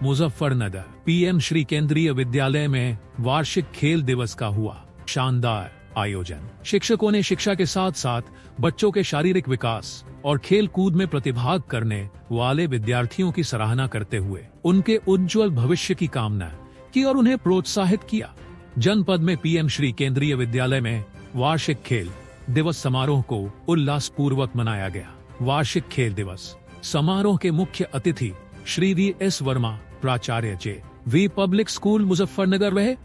Muzaffarnagar PM Shri केंद्रीय विद्यालय में वार्षिक खेल दिवस का हुआ शानदार आयोजन। शिक्षकों ने शिक्षा के साथ साथ बच्चों के शारीरिक विकास और खेल कूद में प्रतिभाग करने वाले विद्यार्थियों की सराहना करते हुए उनके उज्जवल भविष्य की कामना की और उन्हें प्रोत्साहित किया। जनपद में पीएम श्री केंद्रीय विद्यालय में वार्षिक खेल दिवस समारोह को उल्लासपूर्वक मनाया गया। वार्षिक खेल दिवस समारोह के मुख्य अतिथि श्री V.S. वर्मा प्राचार्य J.V. पब्लिक स्कूल मुजफ्फरनगर रहे।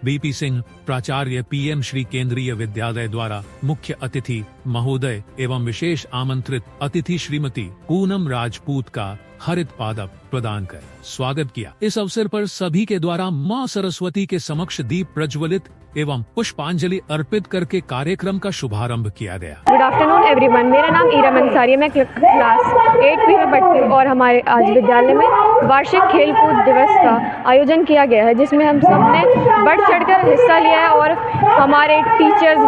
बीपी सिंह प्राचार्य पीएम श्री केंद्रीय विद्यालय द्वारा मुख्य अतिथि महोदय एवं विशेष आमंत्रित अतिथि श्रीमती पूनम राजपूत का हरित पादप प्रदान कर स्वागत किया। इस अवसर पर सभी के द्वारा मां सरस्वती के समक्ष दीप प्रज्वलित एवं पुष्पांजलि अर्पित करके कार्यक्रम का शुभारंभ किया गया। गुड आफ्टरनून एवरीवन, मेरा नाम ईरा अंसारी है। मैं क्लास 8वीं में पढ़ती हूँ और हमारे आज विद्यालय में वार्षिक खेल कूद दिवस का आयोजन किया गया है, जिसमें हम सब ने बढ़ चढ़कर हिस्सा लिया है और हमारे टीचर्स,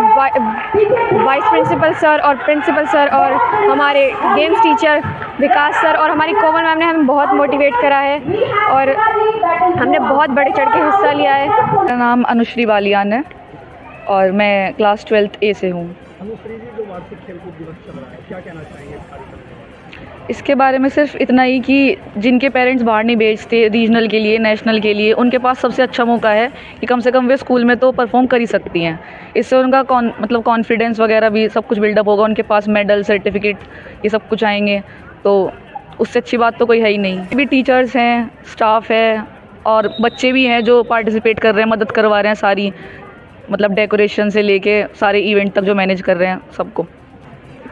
वाइस प्रिंसिपल सर और प्रिंसिपल सर और हमारे गेम्स टीचर विकास सर और हमारी कोमल मैम ने हमें बहुत मोटिवेट करा है और हमने बहुत बढ़ चढ़ के हिस्सा लिया है। मेरा नाम अनुश्री बालियान है और मैं क्लास 12th A से हूँ। अनुश्री जी, जो वार्षिक खेलकूद दिवस चल रहा है, क्या कहना चाहेंगे इस कार्यक्रम में? इसके बारे में सिर्फ इतना ही कि जिनके पेरेंट्स बाहर नहीं भेजते रीजनल के लिए, नेशनल के लिए, उनके पास सबसे अच्छा मौका है कि कम से कम वे स्कूल में तो परफॉर्म कर ही सकती हैं। इससे उनका कॉन्फिडेंस वगैरह भी सब कुछ बिल्डअप होगा, उनके पास मेडल, सर्टिफिकेट ये सब कुछ आएंगे, तो उससे अच्छी बात तो कोई है ही नहीं। भी टीचर्स हैं, स्टाफ है और बच्चे भी हैं जो पार्टिसिपेट कर रहे हैं, मदद करवा रहे हैं सारी, डेकोरेशन से लेके सारे इवेंट तक जो मैनेज कर रहे हैं सबको।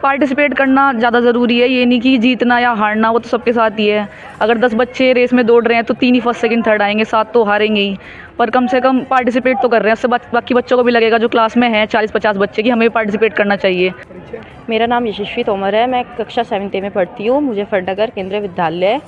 पार्टिसिपेट करना ज़्यादा ज़रूरी है, ये नहीं कि जीतना या हारना, वो तो सबके साथ ही है। अगर 10 बच्चे रेस में दौड़ रहे हैं तो 3 ही फर्स्ट सेकंड थर्ड आएंगे, 7 तो हारेंगे ही, पर कम से कम पार्टिसिपेट तो कर रहे हैं। उससे बाकी बच्चों को भी लगेगा जो क्लास में हैं 40-50 बच्चे की, हमें भी पार्टिसिपेट करना चाहिए। मेरा नाम यशस्वी तोमर है, मैं कक्षा 7th में पढ़ती हूँ, मुजफ्फरनगर केंद्रीय विद्यालय।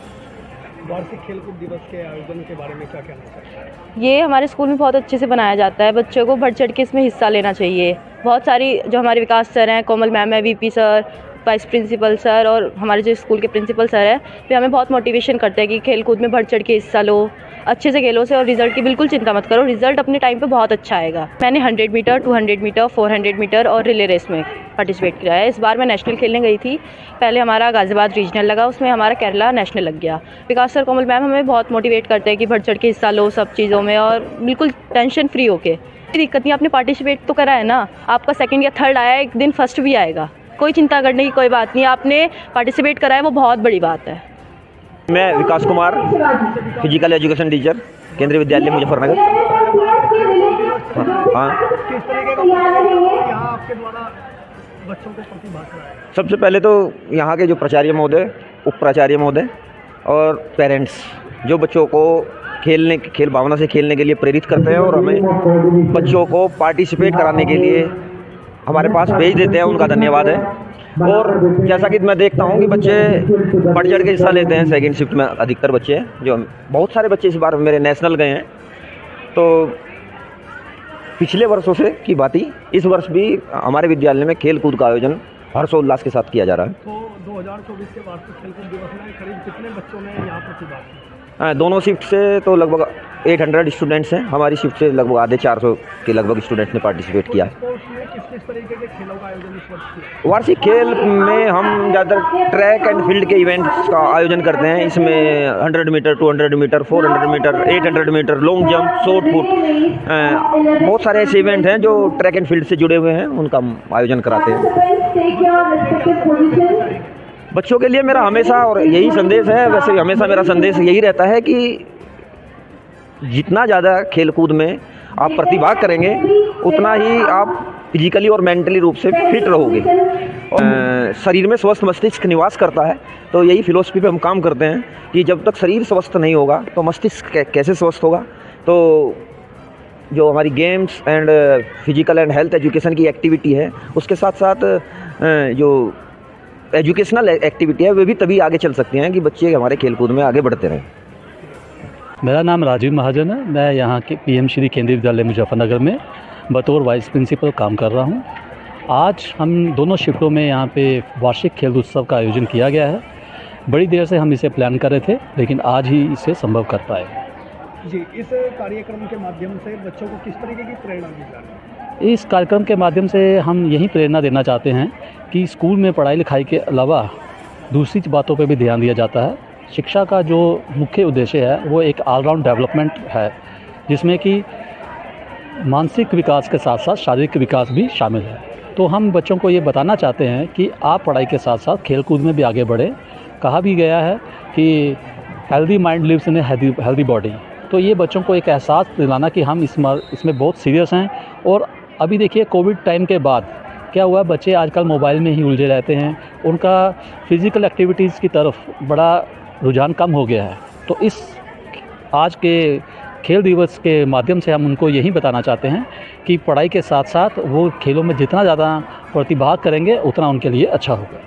वार्षिक खेलकूद दिवस के आयोजन के बारे में क्या कहना चाहते हैं? ये हमारे स्कूल में बहुत अच्छे से बनाया जाता है, बच्चों को बढ़ चढ़ के इसमें हिस्सा लेना चाहिए। बहुत सारी जो हमारे विकास सर हैं, कोमल मैम है, VP sir, vice principal sir और हमारे जो स्कूल के प्रिंसिपल सर हैं, वे हमें बहुत मोटिवेशन करते हैं कि खेल कूद में बढ़ चढ़ के हिस्सा लो, अच्छे से खेलो से और रिजल्ट की बिल्कुल चिंता मत करो, रिजल्ट अपने टाइम पे बहुत अच्छा आएगा। मैंने 100 मीटर, 200 मीटर, 400 मीटर और रिले रेस में पार्टिसिपेट किया है। इस बार मैं नेशनल खेलने गई थी, पहले हमारा गाज़ियाबाद रीजनल लगा, उसमें हमारा केरला नेशनल लग गया। विकास सर, कोमल मैम हमें बहुत मोटिवेट करते हैं कि बढ़ चढ़ के हिस्सा लो सब चीज़ों में और बिल्कुल टेंशन फ्री होके। कोई दिक्कत नहीं, आपने पार्टिसिपेट तो करा है ना, आपका 2nd या 3rd आया, एक दिन फर्स्ट भी आएगा, कोई चिंता करने की कोई बात नहीं, आपने पार्टिसिपेट करा है वो बहुत बड़ी बात है। मैं विकास कुमार, फिजिकल एजुकेशन टीचर, केंद्रीय विद्यालय मुजफ्फरनगर। हाँ, किस तरीके का यहाँ आपके द्वारा बच्चों को प्रतिभाग कराया? सबसे पहले तो यहाँ के जो प्राचार्य महोदय, उप प्राचार्य महोदय और पेरेंट्स जो बच्चों को खेल भावना से खेलने के लिए प्रेरित करते हैं और हमें बच्चों को पार्टिसिपेट कराने के लिए हमारे पास भेज देते हैं, उनका धन्यवाद है। और जैसा कि मैं देखता हूँ कि बच्चे बढ़ चढ़ के हिस्सा लेते हैं। 2nd शिफ्ट में अधिकतर बच्चे हैं, जो बहुत सारे बच्चे इस बार मेरे नेशनल गए हैं। तो पिछले वर्षों से की बात ही इस वर्ष भी हमारे विद्यालय में खेल कूद का आयोजन हर्षोल्लास के साथ किया जा रहा है। तो 2024 के वार्षिक खेलकूद दिवस में करीब कितने बच्चों ने यहाँ प्रतिभाग किया? दोनों शिफ्ट से तो लगभग 800 स्टूडेंट्स हैं, हमारी शिफ्ट से लगभग आधे 400 के लगभग स्टूडेंट्स ने पार्टिसिपेट किया है। किस तरीके के खेलों का आयोजन इस वर्ष किया? वार्षिक खेल में हम ज़्यादातर ट्रैक एंड फील्ड के इवेंट्स का आयोजन करते हैं। इसमें 100 metre, 200 metre, 400 metre, 800 metre, long jump, short put, बहुत सारे ऐसे इवेंट हैं जो ट्रैक एंड फील्ड से जुड़े हुए हैं, उनका हम आयोजन कराते हैं। बच्चों के लिए मेरा हमेशा और यही संदेश है, वैसे हमेशा मेरा संदेश यही रहता है कि जितना ज़्यादा खेल कूद में आप प्रतिभाग करेंगे उतना ही आप फिजिकली और मेंटली रूप से फिट रहोगे। शरीर में स्वस्थ मस्तिष्क निवास करता है, तो यही फिलॉसफी पे हम काम करते हैं कि जब तक शरीर स्वस्थ नहीं होगा तो मस्तिष्क कैसे स्वस्थ होगा। तो जो हमारी games and physical and health education की एक्टिविटी है, उसके साथ साथ जो एजुकेशनल एक्टिविटी है वे भी तभी आगे चल सकती हैं कि बच्चे हमारे खेलकूद में आगे बढ़ते रहें। मेरा नाम राजीव महाजन है, मैं यहाँ के पीएम श्री केंद्रीय विद्यालय मुजफ्फरनगर में बतौर वाइस प्रिंसिपल काम कर रहा हूँ। आज हम दोनों शिफ्टों में यहाँ पे वार्षिक खेल उत्सव का आयोजन किया गया है। बड़ी देर से हम इसे प्लान कर रहे थे, लेकिन आज ही इसे संभव कर पाए। जी, इस कार्यक्रम के माध्यम से बच्चों को किस तरीके की प्रेरणा दी जा रही है? इस कार्यक्रम के माध्यम से हम यही प्रेरणा देना चाहते हैं कि स्कूल में पढ़ाई लिखाई के अलावा दूसरी बातों पे भी ध्यान दिया जाता है। शिक्षा का जो मुख्य उद्देश्य है वो एक ऑलराउंड डेवलपमेंट है, जिसमें कि मानसिक विकास के साथ साथ शारीरिक विकास भी शामिल है। तो हम बच्चों को ये बताना चाहते हैं कि आप पढ़ाई के साथ साथ खेल कूद में भी आगे बढ़ें। कहा भी गया है कि healthy mind lives in a healthy body. तो ये बच्चों को एक एहसास दिलाना कि हम इसमें बहुत सीरियस हैं। और अभी देखिए कोविड टाइम के बाद क्या हुआ, बच्चे आजकल मोबाइल में ही उलझे रहते हैं, उनका फिज़िकल एक्टिविटीज़ की तरफ बड़ा रुझान कम हो गया है। तो इस आज के खेल दिवस के माध्यम से हम उनको यही बताना चाहते हैं कि पढ़ाई के साथ साथ वो खेलों में जितना ज़्यादा प्रतिभाग करेंगे उतना उनके लिए अच्छा होगा।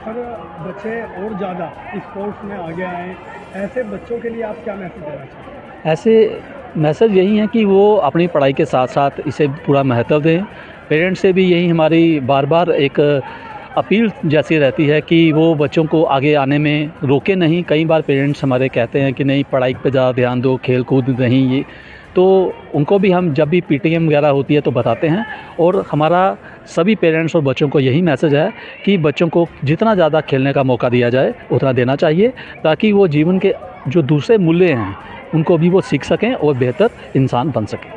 सर, बच्चे और ज़्यादा स्पोर्ट्स में आगे आएँ, ऐसे बच्चों के लिए आप क्या मैसेज देना चाहते हैं? ऐसे मैसेज यही है कि वो अपनी पढ़ाई के साथ साथ इसे पूरा महत्व दें। पेरेंट्स से भी यही हमारी बार बार एक अपील जैसी रहती है कि वो बच्चों को आगे आने में रोके नहीं। कई बार पेरेंट्स हमारे कहते हैं कि नहीं पढ़ाई पे ज़्यादा ध्यान दो, खेल कूद नहीं, ये तो उनको भी हम जब भी पीटीएम वगैरह होती है तो बताते हैं। और हमारा सभी पेरेंट्स और बच्चों को यही मैसेज है कि बच्चों को जितना ज़्यादा खेलने का मौका दिया जाए उतना देना चाहिए, ताकि वो जीवन के जो दूसरे मूल्य हैं उनको भी वो सीख सकें और बेहतर इंसान बन सकें।